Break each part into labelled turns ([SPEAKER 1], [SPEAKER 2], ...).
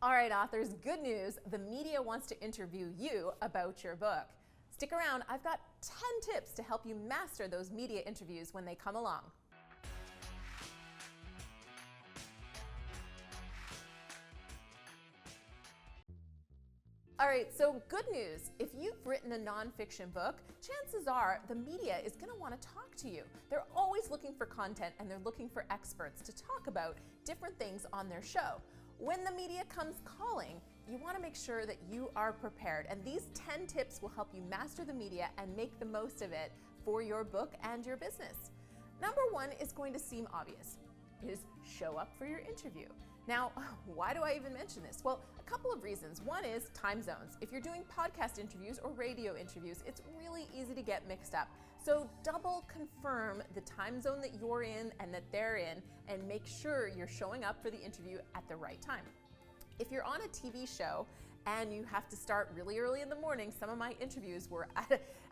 [SPEAKER 1] All right, authors, good news. The media wants to interview you about your book. Stick around, I've got 10 tips to help you master those media interviews when they come along. All right, so good news. If you've written a nonfiction book, chances are the media is going to want to talk to you. They're always looking for content and they're looking for experts to talk about different things on their show. When the media comes calling, you want to make sure that you are prepared, and these 10 tips will help you master the media and make the most of it for your book and your business. Number one is going to seem obvious, is show up for your interview. Now, why do I even mention this? Well, a couple of reasons. One is time zones. If you're doing podcast interviews or radio interviews, it's really easy to get mixed up. So double confirm the time zone that you're in and that they're in, and make sure you're showing up for the interview at the right time. If you're on a TV show and you have to start really early in the morning, some of my interviews were,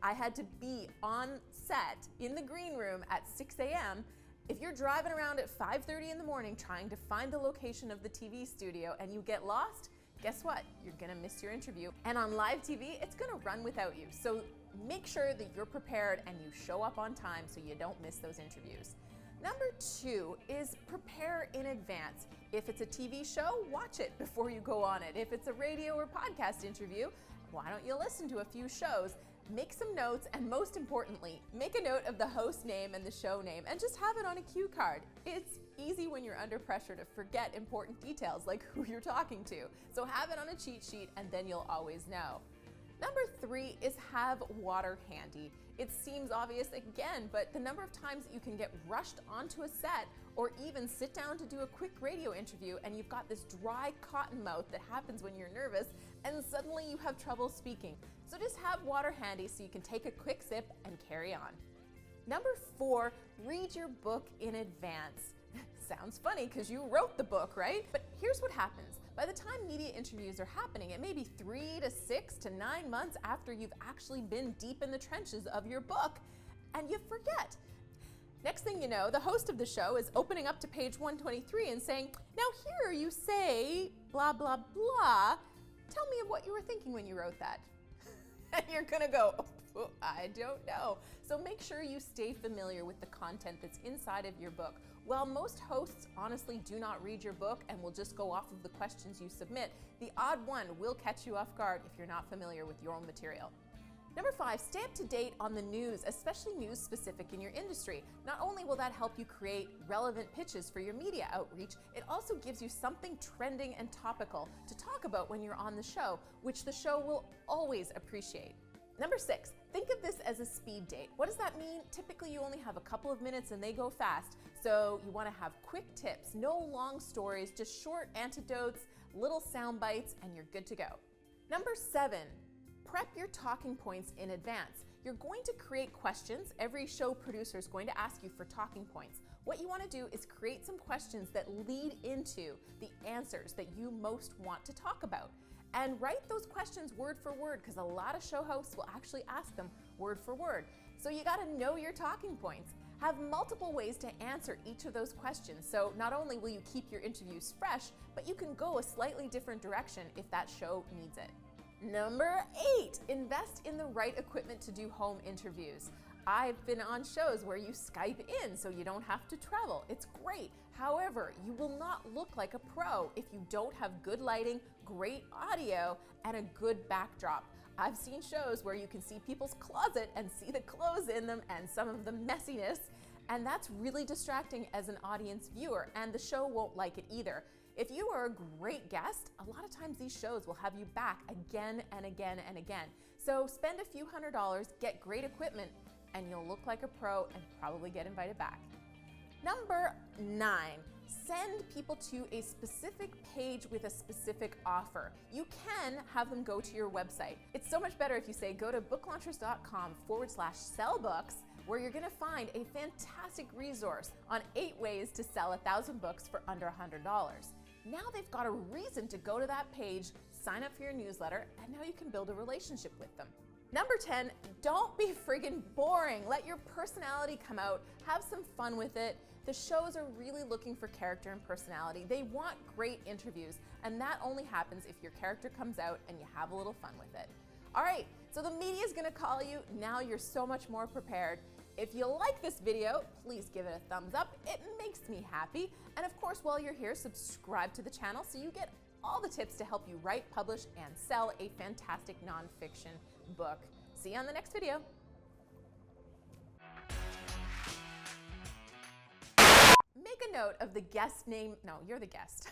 [SPEAKER 1] I had to be on set in the green room at 6 a.m. If you're driving around at 5:30 in the morning trying to find the location of the TV studio and you get lost, guess what? You're gonna miss your interview. And on live TV, it's gonna run without you. So make sure that you're prepared and you show up on time so you don't miss those interviews. Number two is prepare in advance. If it's a TV show, watch it before you go on it. If it's a radio or podcast interview, why don't you listen to a few shows? Make some notes, and most importantly, make a note of the host name and the show name and just have it on a cue card. It's easy when you're under pressure to forget important details like who you're talking to. So have it on a cheat sheet and then you'll always know. Number three is have water handy. It seems obvious again, but the number of times that you can get rushed onto a set or even sit down to do a quick radio interview and you've got this dry cotton mouth that happens when you're nervous and suddenly you have trouble speaking. So just have water handy so you can take a quick sip and carry on. Number four, read your book in advance. Sounds funny because you wrote the book, right? But here's what happens. By the time media interviews are happening, it may be 3 to 6 to 9 months after you've actually been deep in the trenches of your book, and you forget. Next thing you know, the host of the show is opening up to page 123 and saying, "Now here you say blah, blah, blah. Tell me of what you were thinking when you wrote that." And you're gonna go, "Oh, I don't know." So make sure you stay familiar with the content that's inside of your book. While most hosts honestly do not read your book and will just go off of the questions you submit, the odd one will catch you off guard if you're not familiar with your own material. Number five, stay up to date on the news, especially news specific in your industry. Not only will that help you create relevant pitches for your media outreach, it also gives you something trending and topical to talk about when you're on the show, which the show will always appreciate. Number six, think of this as a speed date. What does that mean? Typically, you only have a couple of minutes and they go fast. So you want to have quick tips, no long stories, just short anecdotes, little sound bites, and you're good to go. Number seven, prep your talking points in advance. You're going to create questions. Every show producer is going to ask you for talking points. What you want to do is create some questions that lead into the answers that you most want to talk about. And write those questions word for word, because a lot of show hosts will actually ask them word for word. So you got to know your talking points. Have multiple ways to answer each of those questions. So not only will you keep your interviews fresh, but you can go a slightly different direction if that show needs it. Number 8, invest in the right equipment to do home interviews. I've been on shows where you Skype in so you don't have to travel. It's great. However, you will not look like a pro if you don't have good lighting, great audio, and a good backdrop. I've seen shows where you can see people's closet and see the clothes in them and some of the messiness, and that's really distracting as an audience viewer, and the show won't like it either. If you are a great guest, a lot of times these shows will have you back again and again and again. So spend a few $100s, get great equipment, and you'll look like a pro and probably get invited back. Number 9, send people to a specific page with a specific offer. You can have them go to your website. It's so much better if you say go to booklaunchers.com/sellbooks, where you're gonna find a fantastic resource on 8 ways to sell 1,000 books for under $100. Now they've got a reason to go to that page, sign up for your newsletter, and now you can build a relationship with them. Number 10, don't be friggin' boring. Let your personality come out, have some fun with it. The shows are really looking for character and personality. They want great interviews, and that only happens if your character comes out and you have a little fun with it. All right, so the media is gonna call you. Now you're so much more prepared. If you like this video, please give it a thumbs up. It makes me happy. And of course, while you're here, subscribe to the channel so you get all the tips to help you write, publish, and sell a fantastic nonfiction book. See you on the next video. Make a note of the guest name. No, you're the guest.